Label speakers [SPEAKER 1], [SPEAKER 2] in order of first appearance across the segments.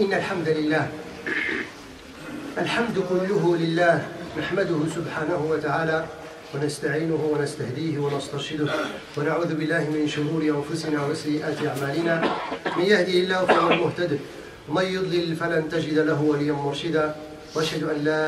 [SPEAKER 1] إن الحمد لله الحمد كله لله نحمده سبحانه وتعالى ونستعينه ونستهديه ونسترشده ونعوذ بالله من شرور أنفسنا وسيئات أعمالنا من يهده الله فهو المهتد ومن يضلل فلن تجد له وليا مرشدا وأشهد أن لا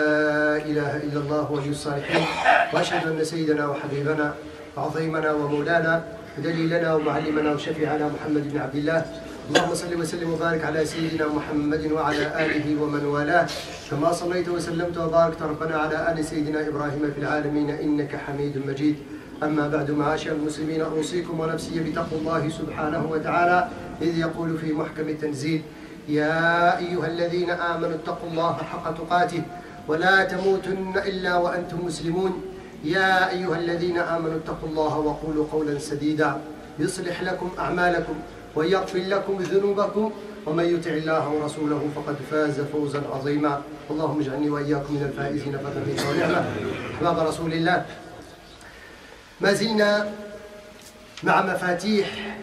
[SPEAKER 1] إله إلا الله ولي الصالحين وأشهد أن سيدنا وحبيبنا وعظيمنا ومولانا ودليلنا ومعلمنا وشفيعنا محمد بن عبد الله اللهم صل وسلم وبارك على سيدنا محمد وعلى آله ومن والاه كما صليت وسلمت وباركت ربنا على آل سيدنا إبراهيم في العالمين إنك حميد مجيد. أما بعد معاشر المسلمين أوصيكم ونفسي بتقوى الله سبحانه وتعالى إذ يقول في محكم التنزيل يا أيها الذين آمنوا اتقوا الله حق تقاته ولا تموتن إلا وأنتم مسلمون. يا أيها الذين آمنوا اتقوا الله وقولوا قولا سديدا يصلح لكم أعمالكم ويغفر لكم ذنوبكم ومن يطع الله ورسوله فقد فاز فوزا عظيما. اللهم اجعلني وإياكم من الفائزين بفضلك ونعمة. أحباب رسول الله، ما زلنا مع مفاتيح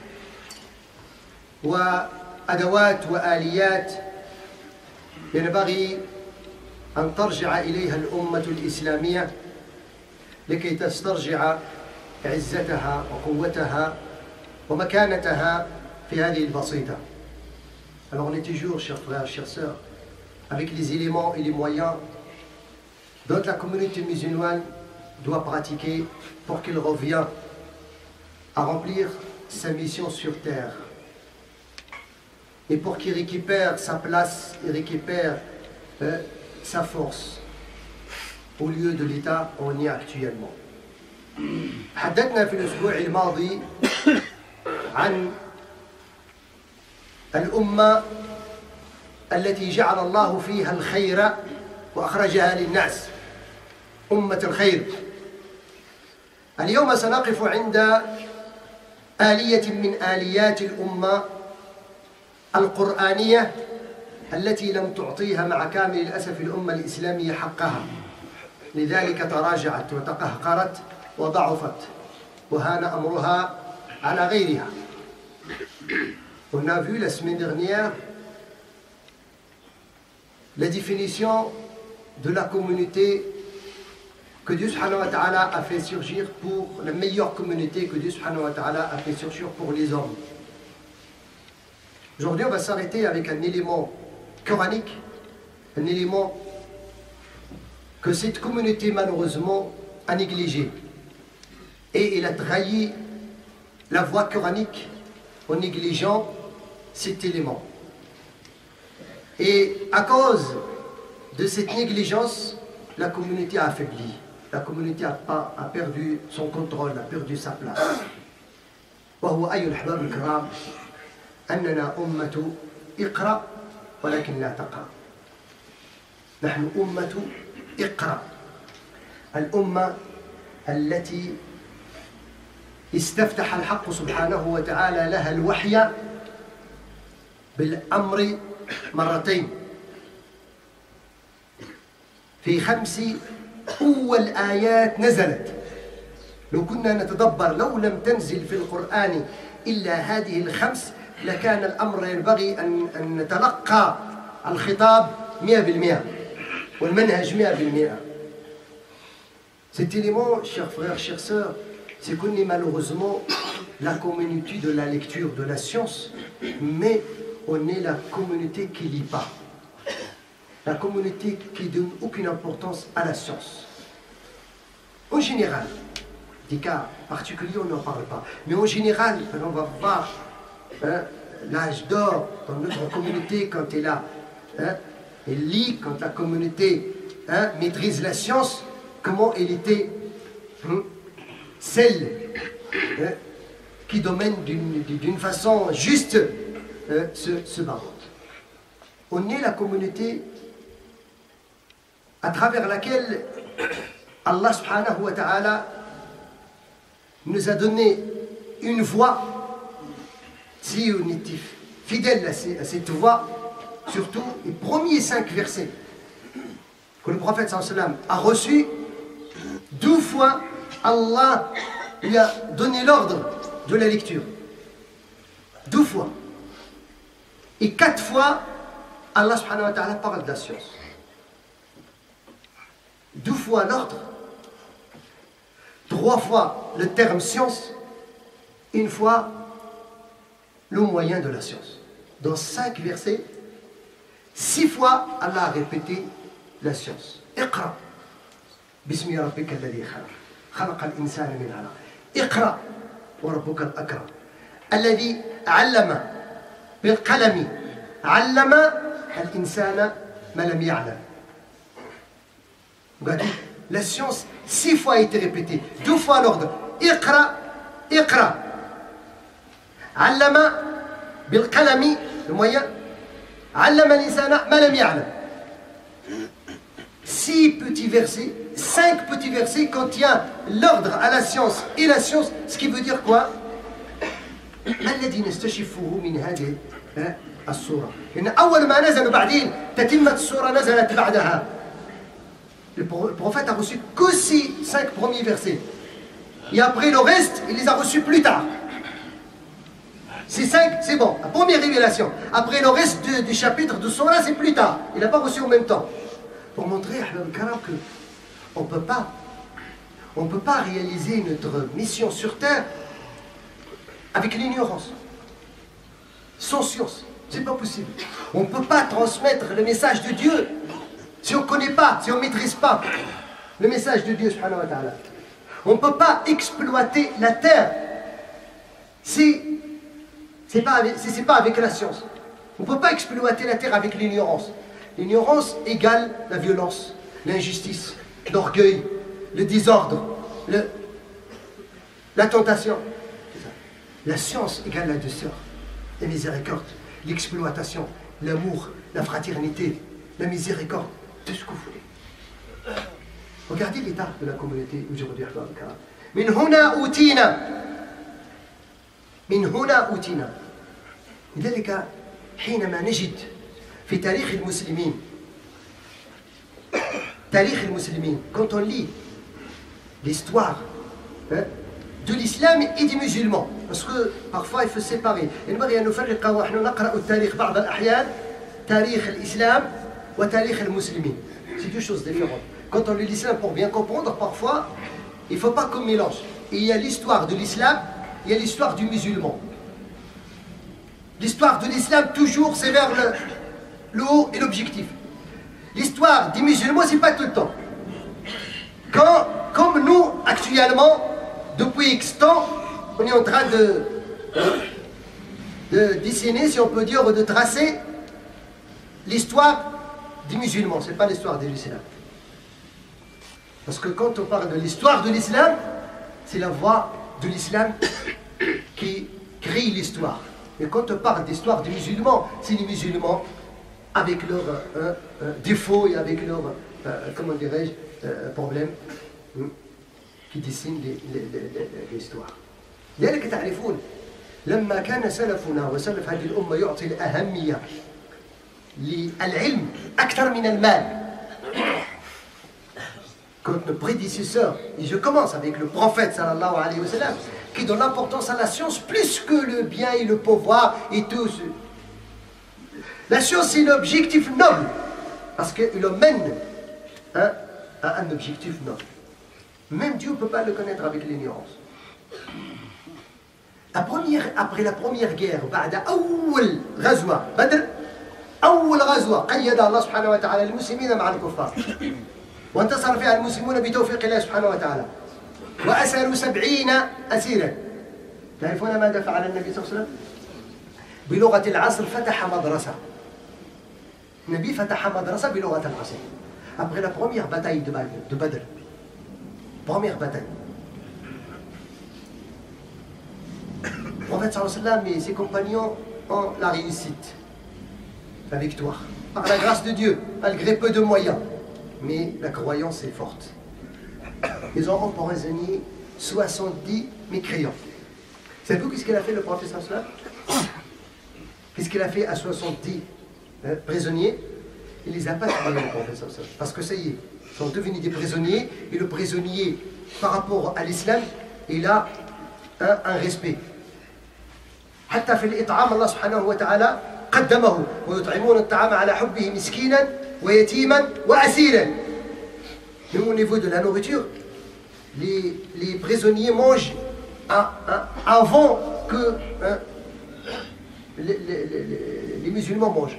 [SPEAKER 1] وأدوات وآليات ينبغي أن ترجع إليها الأمة الإسلامية لكي تسترجع عزتها وقوتها ومكانتها في هذه البسيطة. Alors on est toujours, chers frères, chères sœurs, avec les éléments et les moyens dont la communauté musulmane doit pratiquer pour qu'elle revienne à remplir sa mission sur terre et pour qu'il récupère sa place et récupère sa force au lieu de l'état où on est actuellement. حدثنا في الأسبوع الماضي عن الأمة التي جعل الله فيها الخير وأخرجها للناس، أمة الخير. اليوم سنقف عند آلية من آليات الأمة القرآنية التي لم تعطيها مع كامل الأسف الأمة الإسلامية حقها، لذلك تراجعت وتقهقرت وضعفت وهان أمرها على غيرها. On a vu la semaine dernière la définition de la communauté que Dieu subhanahu wa ta'ala a fait surgir pour la meilleure communauté que Dieu subhanahu wa ta'ala a fait surgir pour les hommes. Aujourd'hui, on va s'arrêter avec un élément coranique, un élément que cette communauté malheureusement a négligé. Et il a trahi la voie coranique en négligeant cet élément. Et à cause de cette négligence, la communauté a affaibli. La communauté a perdu son contrôle, a perdu sa place. وهو أيها الأحباب الكرام أننا أمة اقرأ ولكن لا تقرأ. نحن أمة اقرأ، الأمة التي استفتح الحق سبحانه وتعالى لها الوحي بالأمر مرتين في 5 أول آيات نزلت. لو كنا نتدبر لو لم تنزل في القرآن إلا هذه ال5 لكان الأمر ينبغي أن نتلقى الخطاب 100% والمنهج 100%. Cet élément, chers frères, chères sœurs, c'est qu'on est malheureusement la communauté de la lecture, de la science, mais on est la communauté qui ne lit pas. La communauté qui ne donne aucune importance à la science. En général, des cas particuliers, on n'en parle pas. Mais en général, on va voir l'âge d'or dans notre communauté quand elle a, elle lit, quand la communauté maîtrise la science, comment elle était celle qui domine d'une façon juste ce baroque. On est la communauté à travers laquelle Allah subhanahu wa ta'ala nous a donné une voie. Si on était fidèle à cette voie, surtout les premiers 5 versets que le prophète sallallahu alayhi wa sallam a reçus, 12 fois Allah lui a donné l'ordre de la lecture. 12 fois. Et 4 fois Allah subhanahu wa ta'ala parle de la science. 2 fois l'ordre, 3 fois le terme science, 1 fois le moyen de la science. Dans 5 versets, 6 fois Allah a répété la science. Iqra. Bismi rabbika alladhi khalaq. Khalaqa al-insana min 'alaq. Iqra wa rabbuka al-akram. Alladhi 'allama bil qalami. 'Allama al-insana ma lam ya'lam. Regardez, la science 6 fois a été répétée, 2 fois l'ordre. Iqra, iqra. 'Allama bil qalami, le moyen. 'Allama al-insana ma lam ya'lam. 6 petits versets, 5 petits versets contiennent l'ordre à la science et la science, ce qui veut dire quoi? ما الذي نستشفه من هذه السورة؟ إن أول ما نزل بعدين تتمة السورة نزلت بعدها. Le prophète a reçu que ces 5 premiers versets. Et après le reste, il les a reçus plus tard. Ces 5, c'est bon, la première révélation. Après le reste du chapitre de Surah, c'est plus tard. Il n'a pas reçu en même temps. Pour montrer qu'on ne peut pas réaliser notre mission sur terre avec l'ignorance, sans science. C'est pas possible. On ne peut pas transmettre le message de Dieu si on ne connaît pas, si on ne maîtrise pas le message de Dieu subhanahu wa ta'ala. On ne peut pas exploiter la terre si ce n'est pas avec la science. On ne peut pas exploiter la terre avec l'ignorance. L'ignorance égale la violence, l'injustice, l'orgueil, le désordre, la tentation. La science égale la douceur, la miséricorde, l'exploitation, l'amour, la fraternité, la miséricorde, tout ce que vous voulez. Regardez l'état de la communauté aujourd'hui. Min huna utina. Min huna utina. لذلك حينما نجد في تاريخ المسلمين quand on lit l'histoire de l'islam et des musulmans, parce que parfois il faut séparer. ينبغي أن نفرق ونحن نقرأ التاريخ بعض الأحيان تاريخ الإسلام وتاريخ المسلمين. C'est 2 choses différentes. Quand on lit l'islam pour bien comprendre, parfois il ne faut pas qu'on mélange. Il y a l'histoire de l'islam, il y a l'histoire du musulman. L'histoire de l'islam, toujours, c'est vers le haut et l'objectif. L'histoire des musulmans, c'est pas tout le temps. Comme nous, actuellement, depuis X temps, on est en train de dessiner, si on peut dire, ou de tracer l'histoire des musulmans. Ce n'est pas l'histoire de l'islam. Parce que quand on parle de l'histoire de l'islam, c'est la voix de l'islam qui crée l'histoire. Mais quand on parle d'histoire des musulmans, c'est les musulmans avec leurs défauts et avec leurs, comment dirais-je, problèmes qui dessinent l'histoire. لذلك تعرفون لما كان سلفنا وسلف هذه الأمة يعطي الأهمية للعلم أكثر من المال. Quand nos prédécesseurs, et je commence avec le prophète sallallahu alayhi wa sallam, qui donne l'importance à la science plus que le bien et le pouvoir et tout. La science, c'est l'objectif noble, parce qu'il mène à un objectif noble. Même Dieu ne peut pas le connaître avec l'ignorance. Après la première guerre, بعد أول غزوة بدر، أول غزوة قيد الله سبحانه وتعالى المسلمين مع الكفار، وانتصر فيها المسلمون بتوفيق الله سبحانه وتعالى، وأسروا 70 أسيرا. تعرفون ماذا فعل النبي صلى الله عليه وسلم؟ بلغة العصر فتح مدرسة. النبي فتح مدرسة بلغة العصر. Après la première bataille de Badr, première bataille, le prophète sallallahu alayhi wa sallam et ses compagnons ont la réussite, la victoire, par la grâce de Dieu, malgré peu de moyens. Mais la croyance est forte. Ils ont emprisonné 70 mécréants. Savez-vous qu'est-ce qu'il a fait le prophète sallallahu alayhi wa sallam? Qu'est-ce qu'il a fait à 70 prisonniers? Il les a pas tués, le prophète sallallahu alayhi wa sallam. Parce que ça y est, ils sont devenus des prisonniers, et le prisonnier, par rapport à l'islam, il a un respect. حتى في الإطعام الله سبحانه وتعالى قدمه ويطعمون الطعام على حبه مسكينا ويتيما وأسيرا. Même au niveau de la nourriture, les prisonniers mangent avant que les musulmans mangent.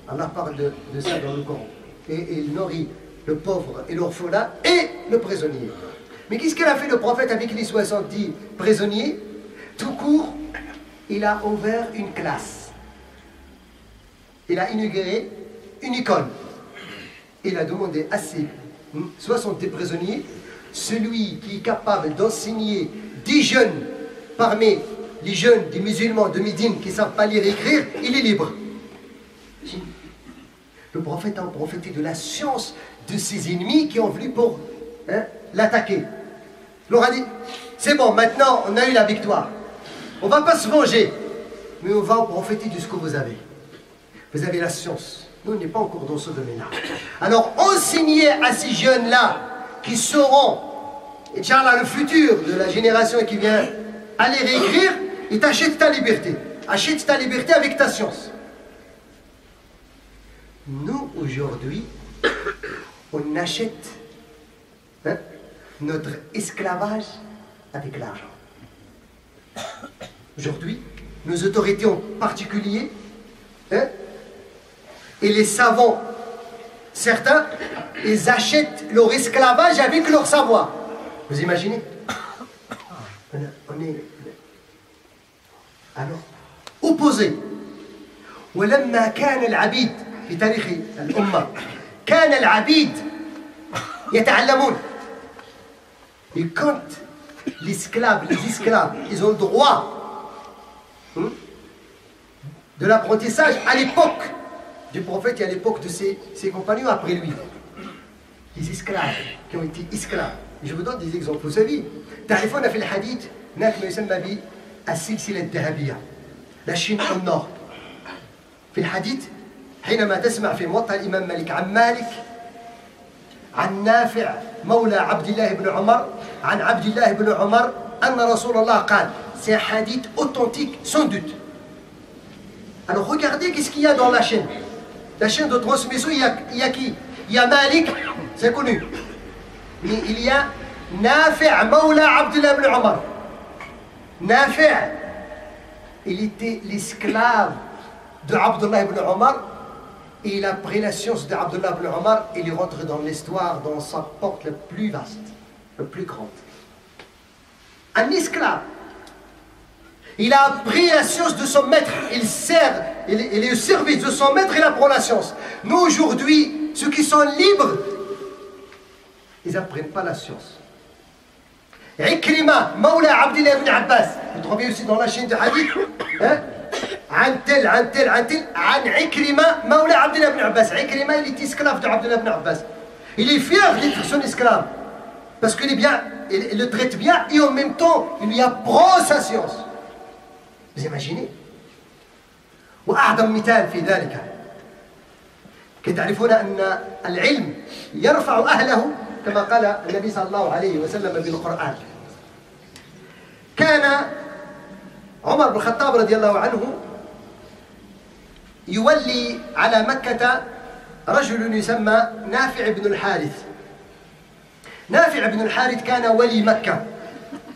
[SPEAKER 1] Allah parle de ça dans le Coran. Et il nourrit le pauvre et l'orphelin et le prisonnier. Mais qu'est-ce qu'il a fait le prophète avec les 70 prisonniers? Tout court, il a ouvert une classe. Il a inauguré une école. Il a demandé à ses 70 prisonniers, celui qui est capable d'enseigner 10 jeunes parmi les jeunes des musulmans de Médine qui ne savent pas lire et écrire, il est libre. Le prophète a profité de la science de ses ennemis qui ont voulu pour l'attaquer. Il leur a dit, c'est bon, maintenant on a eu la victoire. On ne va pas se venger, mais on va en profiter de ce que vous avez. Vous avez la science. Nous, on n'est pas encore dans ce domaine-là. Alors, enseignez à ces jeunes-là qui seront, Inch'Allah, le futur de la génération qui vient aller réécrire, et t'achètes ta liberté. Achète ta liberté avec ta science. Nous, aujourd'hui, on achète notre esclavage avec l'argent. Aujourd'hui, nos autorités en particulier, et les savants, certains, ils achètent leur esclavage avec leur savoir. Vous imaginez? On est alors opposés. ولما كان العبيد في تاريخ الأمة كان العبيد يتعلمون. Et quand les esclaves, ils ont le droit de l'apprentissage à l'époque du prophète et à l'époque de ses compagnons après lui. Les esclaves qui ont été esclaves. Je vous donne des exemples. Vous savez, تعرفون في الحديث هناك ما يسمى بالسلسلة الذهبية. La Chine au nord. في الحديث حينما تسمع في موطأ الإمام مالك عن مالك عن نافع مولى عبد الله بن عمر عن عبد الله بن عمر أن رسول الله قال. C'est un hadith authentique sans doute. Alors regardez qu'est-ce qu'il y a dans la chaîne. La chaîne de transmission, il y a qui? Il y a Malik, c'est connu. Mais il y a Nafi' Mawla Abdullah ibn Omar. Nafi', il était l'esclave de Abdullah ibn Omar et il a pris la science de Abdullah ibn Omar et il est rentré dans l'histoire dans sa porte la plus vaste, la plus grande. Un esclave. Il a appris la science de son maître. Il est au service de son maître, il apprend la science. Nous, aujourd'hui, ceux qui sont libres, ils n'apprennent pas la science. Ikrima, Mawla Abdullah ibn Abbas. Vous trouvez aussi dans la chaîne de hadith. عن Ikrima, Mawla Abdullah ibn Abbas. Ikrima, il est esclave de Abdullah ibn Abbas. Il est fier d'être son esclave. Parce qu'il est bien, il le traite bien et en même temps, il lui apprend sa science. Vous imaginez? وأعظم مثال في ذلك تعرفون أن العلم يرفع أهله كما قال النبي صلى الله عليه وسلم بالقرآن. كان عمر بن الخطاب رضي الله عنه يولي على مكة رجل يسمى نافع بن الحارث. نافع بن الحارث كان ولي مكة.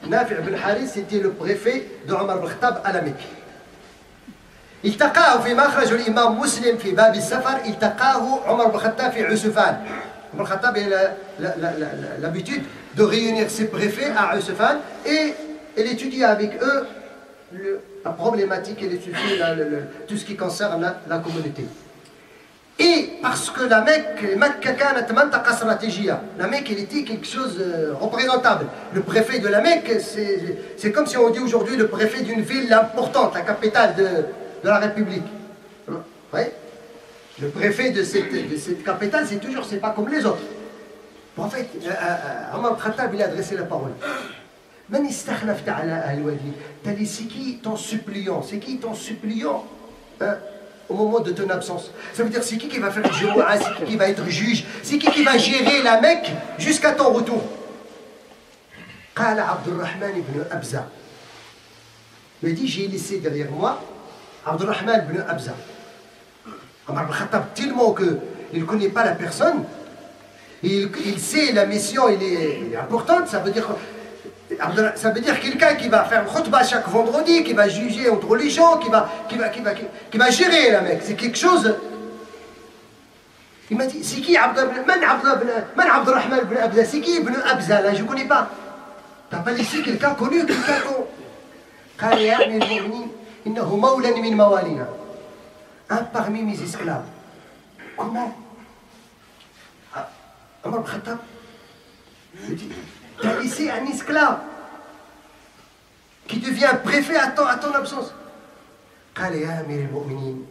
[SPEAKER 1] نافع بن الحارث c'était le préfet de Omar بن الخطاب à la Mecque. التقاه فيما أخرج الإمام مسلم في باب السفر. التقاه عمر بن الخطاب في عسفان. عمر بن الخطاب a l'habitude de réunir ses préfets à Usfan et il étudie avec eux la problématique et tout ce qui concerne la communauté. Et parce que la Mecque كانت منطقة استراتيجية. La Mecque, elle était quelque chose représentable. Le préfet de la Mecque, c'est comme si on dit aujourd'hui le préfet d'une ville importante, la capitale de la République. Oui. Le préfet de cette capitale, c'est pas comme les autres. En fait, Omar Khattab, il a adressé la parole. Man istakhlafta ala ahli wadi. T'as dit, c'est qui ton suppliant? C'est qui ton suppliant au moment de ton absence? Ça veut dire, c'est qui va faire le jumu'ah? C'est qui va être juge? C'est qui va gérer la Mecque jusqu'à ton retour? Qala Abdurrahman ibn Abza. Il dit, j'ai laissé derrière moi Abdurrahman ibn Abza. Omar ibn Khattab, tellement qu'il ne connaît pas la personne, il sait la mission, il est importante, ça veut dire quelqu'un qui va faire une khutbah chaque vendredi, qui va juger entre les gens, qui va gérer la Mecque. C'est quelque chose. Il m'a dit, c'est qui Abdurrahman ibn Abza? C'est qui Ibn Abza là? Je ne connais pas. Tu n'as pas laissé quelqu'un connu, quelqu'un qu'on. قال يا أمير المؤمنين إنه مولى من موالينا. Un parmi mes esclaves. Comment? Omar ibn Khattab. Il dit, tu as laissé un esclave qui devient préfet à ton absence. قال يا أمير المؤمنين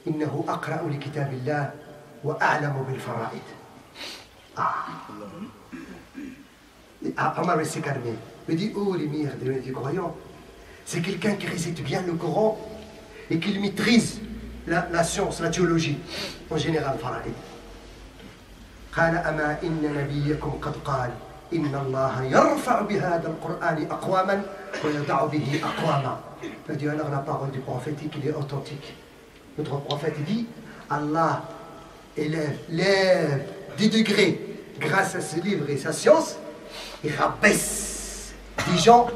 [SPEAKER 1] إنه أقرأ لكتاب الله وأعلم بالفرائض. Omar s'est calmé. Il dit, oh l'émir des croyants, c'est quelqu'un qui récite bien le Coran et qui maîtrise la science, la théologie en général. فرائض. قال أما إن نبيكم قد قال إن الله يرفع بهذا القرآن أقواما ويضع به أقواما. Il dit alors la parole du prophétique, il est authentique. Notre prophète dit, Allah lève des degrés grâce à ce livre et sa science, et rabaisse des gens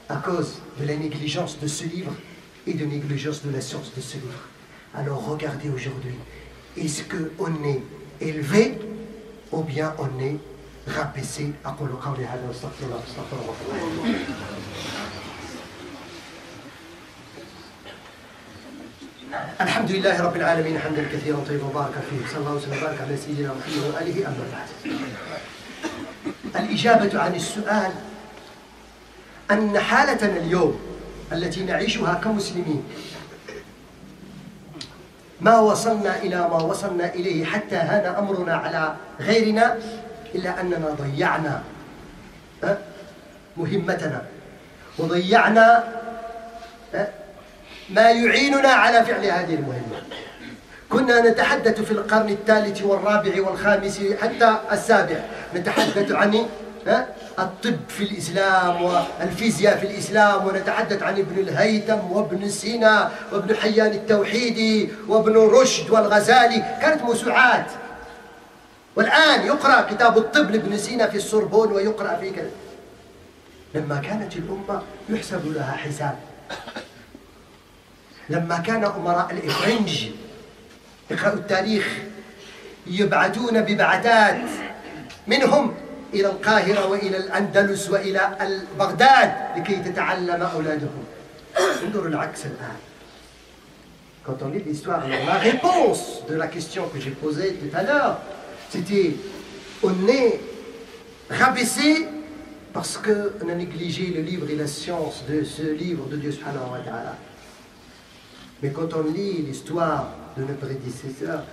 [SPEAKER 1] à cause de la négligence de ce livre et de négligence de la science de ce livre. Alors regardez aujourd'hui, est-ce qu'on est élevé ou bien on est rabaissé? الحمد لله رب العالمين حمدا كثيرا طيبا مباركا فيه صلى الله وسلم وبارك على سيدنا محمد وآله أما بعد. الإجابة عن السؤال أن حالتنا اليوم التي نعيشها كمسلمين ما وصلنا إلى ما وصلنا إليه حتى هان أمرنا على غيرنا إلا أننا ضيعنا مهمتنا وضيعنا ما يعيننا على فعل هذه المهمة. كنا نتحدث في القرن الثالث والرابع والخامس حتى السابع نتحدث عن الطب في الإسلام والفيزياء في الإسلام، ونتحدث عن ابن الهيثم وابن سينا وابن حيان التوحيدي وابن رشد والغزالي، كانت موسوعات. والآن يقرأ كتاب الطب لابن سينا في السوربون ويقرأ في كذا. لما كانت الأمة يحسب لها حساب، لما كان أمراء الإفرنج اقرأوا التاريخ يبعثون ببعثات منهم إلى القاهرة وإلى الأندلس وإلى بغداد لكي تتعلم أولادهم. انظروا العكس الآن. Quand on lit l'histoire, la réponse de la question que j'ai posée tout à l'heure, c'était on est rabaissé parce qu'on a négligé le livre et la science de ce livre de Dieu subhanahu wa ta'ala. Mais quand on lit l'histoire de nos prédécesseurs,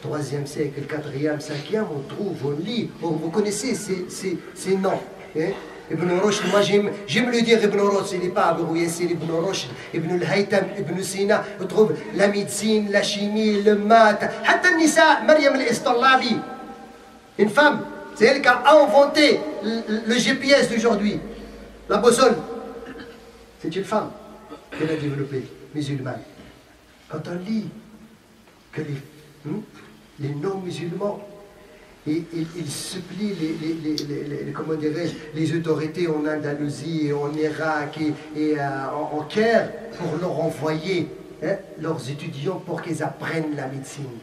[SPEAKER 1] 3e siècle, 4e, 5e, on trouve, on lit, vous connaissez ces noms. Ibn Rushd, moi j'aime le dire Ibn Rushd, il n'est pas Abu Yassir, Ibn Rushd, Ibn al-Haytham, Ibn Sina, on trouve la médecine, la chimie, le maths, حتى النساء, Maryam al-Istallabi, une femme, c'est elle qui a inventé le GPS d'aujourd'hui, la boussole, c'est une femme qui l'a développé. Musulmane. Quand on lit que les non-musulmans, ils supplient les autorités en Andalousie, en Irak et en Caire pour leur envoyer leurs étudiants pour qu'ils apprennent la médecine.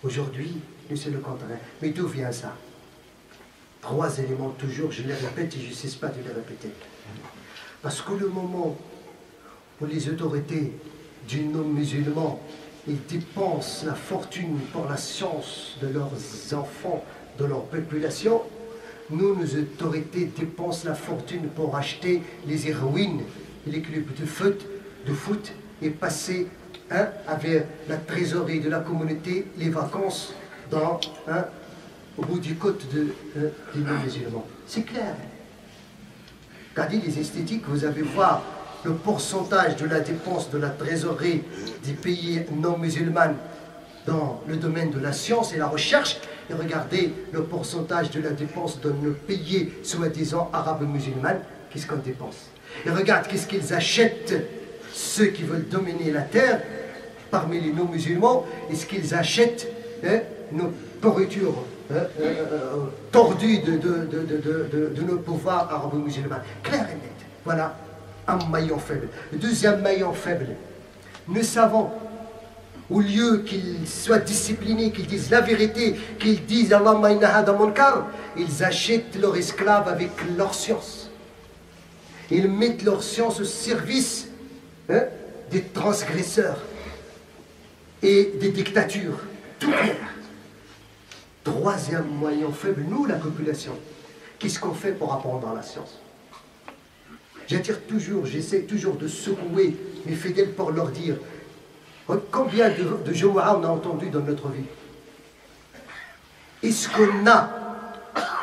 [SPEAKER 1] Aujourd'hui, c'est le contraire. Mais d'où vient ça? 3 éléments toujours, je les répète et je ne cesse pas de les répéter. Parce que le moment où les autorités du non-musulman, ils dépensent la fortune pour la science de leurs enfants, de leur population, nous, nos autorités dépensent la fortune pour acheter les héroïnes et les clubs de foot et passer avec la trésorerie de la communauté les vacances au bout du côte des non-musulmans. C'est clair. Regardez les esthétiques, vous allez voir le pourcentage de la dépense de la trésorerie des pays non musulmans dans le domaine de la science et la recherche, et regardez le pourcentage de la dépense dans nos pays soi-disant arabes musulmans, qu'est-ce qu'on dépense? Et regarde qu'est-ce qu'ils achètent, ceux qui veulent dominer la terre, parmi les non-musulmans, est-ce qu'ils achètent nos pourritures tordues de nos pouvoirs arabo-musulmans? Clair et net. Voilà un maillon faible. Le deuxième maillon faible, nous savons, au lieu qu'ils soient disciplinés, qu'ils disent la vérité, qu'ils disent Allahumma inna hada munkar, ils achètent leurs esclaves avec leur science. Ils mettent leur science au service des transgresseurs et des dictatures. Tout clair. Troisième moyen faible, nous, la population. Qu'est-ce qu'on fait pour apprendre la science? J'attire toujours, j'essaie toujours de secouer mes fidèles pour leur dire combien de Jumu'ah on a entendu dans notre vie. Est-ce qu'on a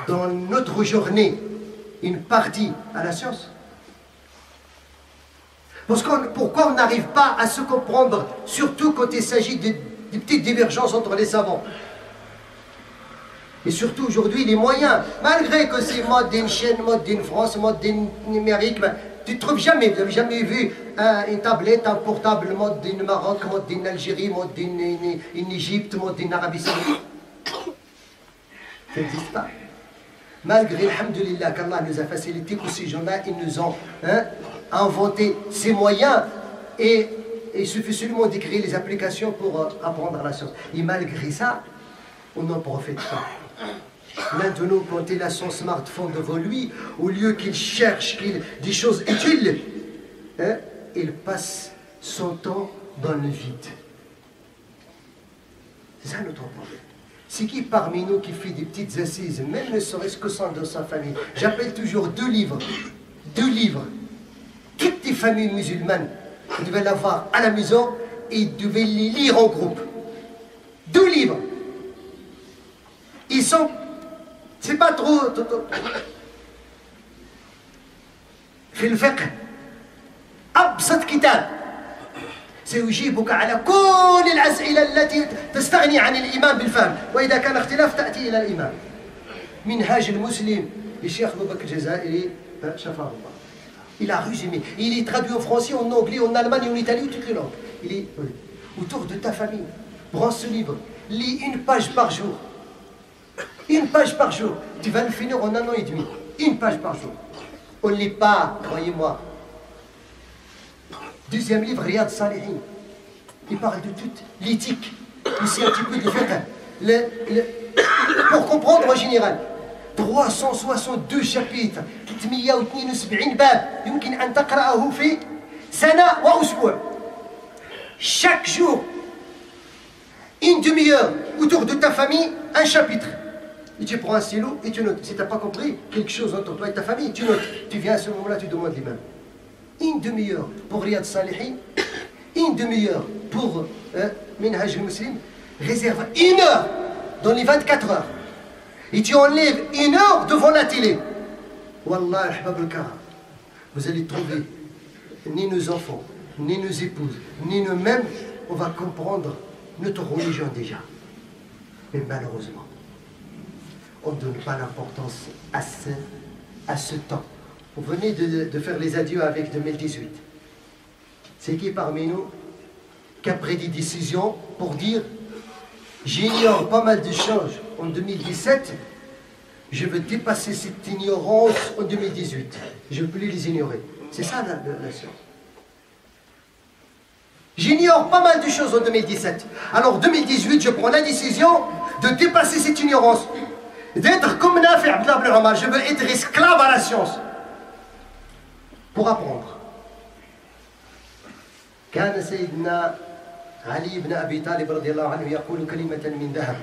[SPEAKER 1] dans notre journée une partie à la science? Pourquoi on n'arrive pas à se comprendre, surtout quand il s'agit des petites divergences entre les savants? Et surtout aujourd'hui, les moyens, malgré que c'est mode d'une chaîne, mode d'une France, mode d'une numérique, ben, tu ne trouves jamais, vous n'avez jamais vu une tablette, un portable, mode d'une Maroc, mode d'une Algérie, mode d'une Égypte, mode d'une Arabie Saoudite. Ça n'existe pas. Malgré, alhamdoulilah, qu'Allah nous a facilité, que ces gens-là, ils nous ont inventé ces moyens et il suffit seulement d'écrire les applications pour apprendre la science. Et malgré ça, on n'en profite pas. Maintenant, quand il a son smartphone devant lui, au lieu qu'il cherche des choses utiles, il passe son temps dans le vide. C'est ça notre problème. C'est qui parmi nous qui fait des petites assises, même ne serait-ce que sans dans sa famille? J'appelle toujours 2 livres. 2 livres. Toutes les familles musulmanes, vous devez l'avoir à la maison et vous devez les lire en groupe. 2 livres. Ils sont... C'est pas trop... في الفقه أبسط كتاب سيجيبك على كل الأسئلة التي تستغني عن الإمام بالفهم وإذا كان اختلاف تأتي إلى الإمام. منهاج المسلم للشيخ أبو بكر الجزائري شفاه الله. Il a résumé. Il est traduit en français, en anglais, en Allemagne, en Italie, toutes les langues. Il est autour de ta famille. Prends ce livre. Lis 1 page par jour. 1 page par jour. Tu vas le finir en 1 an et demi. 1 page par jour. On ne lit pas, croyez-moi. Deuxième livre, Riyad Salihin. Il parle de toute l'éthique. Aussi un petit peu de fiqh. Pour comprendre en général. 362 chapitres. 372 باب. يمكن أن تقرأه في سنة وأسبوع. Chaque jour, 1 demi-heure autour de ta famille, un chapitre. Et tu prends un stylo et tu notes. Si tu n'as pas compris quelque chose entre toi et ta famille, tu notes. Tu viens à ce moment-là, tu demandes l'imam. 1 demi-heure pour Riyad Salihin, 1 demi-heure pour Minhaj al-Muslim, réserve 1 heure dans les 24 heures. Et tu enlèves 1 heure devant la télé. Wallah, al-habab al-karam. Vous allez trouver ni nos enfants, ni nos épouses, ni nous-mêmes, on va comprendre notre religion déjà. Mais malheureusement, on ne donne pas l'importance à ce temps. Vous venez de faire les adieux avec 2018. C'est qui parmi nous qui a pris des décisions pour dire j'ignore pas mal de choses en 2017, je veux dépasser cette ignorance en 2018. Je ne peux plus les ignorer. C'est ça la science. J'ignore pas mal de choses en 2017. Alors 2018, je prends la décision de dépasser cette ignorance. D'être comme Nafi' Abdullah ibn Omar. Je veux être esclave à la science. Pour apprendre. كان سيدنا علي بن أبي طالب رضي الله عنه يقول كلمة من ذهب.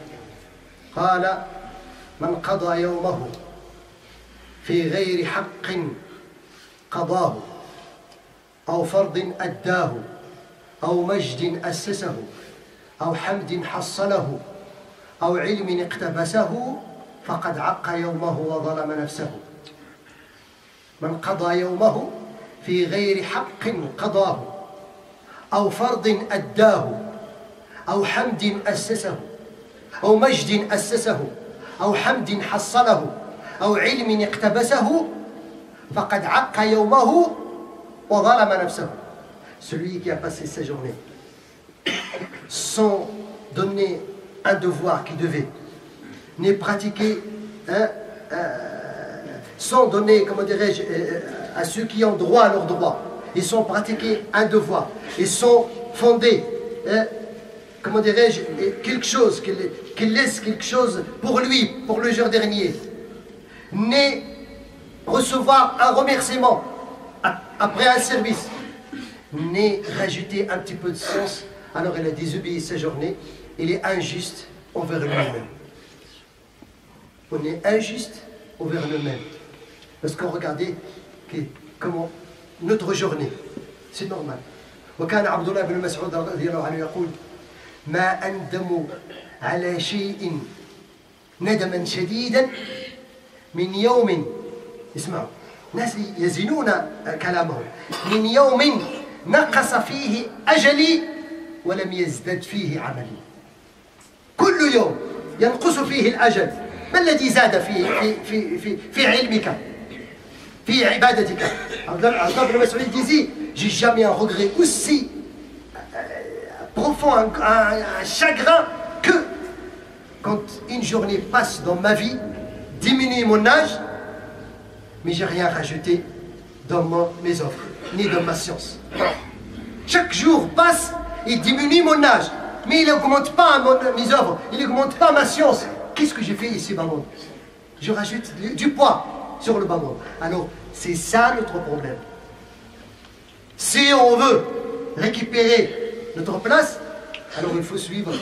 [SPEAKER 1] قال من قضى يومه في غير حق قضاه أو فرض أداه أو مجد أسسه أو حمد حصله أو علم اقتبسه فقد عق يومه وظلم نفسه. من قضى يومه في غير حق قضاه أو فرض أداه أو حمد أسسه أو مجد أسسه أو حمد حصله أو علم اقتبسه فقد عق يومه وظلم نفسه. Celui qui a passé sa journée sans donner un devoir qu'ils devaient, ni pratiquer, sans donner, comment dirais-je, à ceux qui ont droit à leurs droits, ils sont pratiqués un devoir, ils sont fondés, comment dirais-je, quelque chose, qu'il laisse quelque chose pour lui, pour le jour dernier, ni recevoir un remerciement après un service, ni rajouter un petit peu de sens, alors il a désobéi sa journée, il est injuste envers lui-même. On est injuste envers nous-mêmes. Parce qu'on regardait comment notre journée, c'est normal. وكان عبد الله بن مسعود رضي الله عنه يقول ما أندم على شيء ندما شديدا من يوم، اسمعوا ناس يزنون كلامهم، من يوم نقص فيه أجلي ولم يزدد فيه عملي. كل يوم ينقص فيه الأجل، ما الذي زاد في علمك، في عبادتك. عبد الله بن مسعود disait j'ai jamais un regret aussi profond, un chagrin que quand une journée passe dans ma vie, diminue mon âge, mais j'ai rien rajouté dans mes offres, ni dans ma science. Chaque jour passe, il diminue mon âge, mais il n'augmente pas mes œuvres, il n'augmente pas ma science. Qu'est-ce que j'ai fait ici, bas monde? Je rajoute du poids sur le bas monde. Alors, c'est ça notre problème. Si on veut récupérer notre place, alors il faut suivre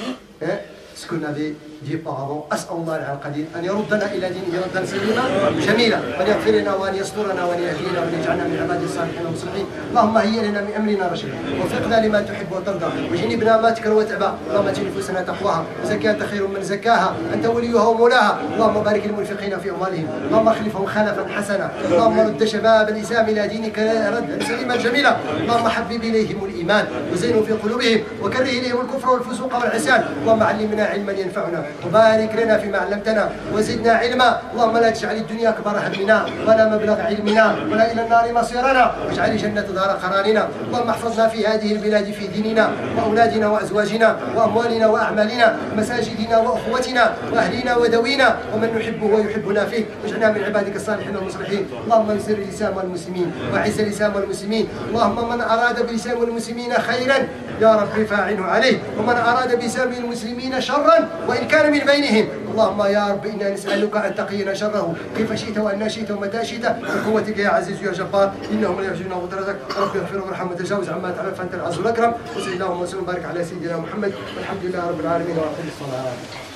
[SPEAKER 1] ce qu'on avait dit auparavant. أسأل الله العلي القدير أن يردنا إلى دينه ردا سليما جميلا، وأن يغفر لنا وأن يسترنا وأن يهدينا وأن يجعلنا من عباده الصالحين المصلحين. اللهم هيئ لنا من أمرنا رشدا، ووفقنا لما تحب وترضى، وجنبنا ما تكره وتأبى. اللهم ات نفوسنا تقواها وزكها أنت خير من زكاها، أنت وليها ومولاها. اللهم بارك للمنفقين في أموالهم، اللهم اخلفهم خلفا حسنا، اللهم رد شباب الإسلام إلى دينك ردا سليما جميلا. اللهم حبب إليهم الإيمان وزينه في قلوبهم وكره إليهم الكفر والفسوق والعصيان. اللهم علمنا علما ينفعنا وبارك لنا فيما علمتنا وزدنا علما. اللهم لا تجعل الدنيا أكبر همنا ولا مبلغ علمنا ولا إلى النار مصيرنا، واجعل الجنة دار قرارنا. اللهم احفظنا في هذه البلاد في ديننا وأولادنا وأزواجنا وأموالنا وأعمالنا ومساجدنا وأخوتنا وأهلنا ودوينا ومن نحبه ويحبنا فيه، واجعلنا من عبادك الصالحين المصلحين. اللهم انصر الإسلام والمسلمين وأعز الإسلام والمسلمين. اللهم من أراد بالإسلام والمسلمين خيرا يا رب فاعنه عليه، ومن أراد بإسلام المسلمين شرا وإن كان من بينهم، اللهم يا رب إنا نسألك أن تقينا شره كيف شئت وأن شئت ومتى شئت بقوتك يا عزيز يا جبار، إنهم لا يعجزون قدرتك. رب اغفر وارحم وتجاوز عما تعمل فأنت العز الأكرم. وصلى اللهم وسلم وبارك على سيدنا محمد، والحمد لله رب العالمين وأقم الصلاة.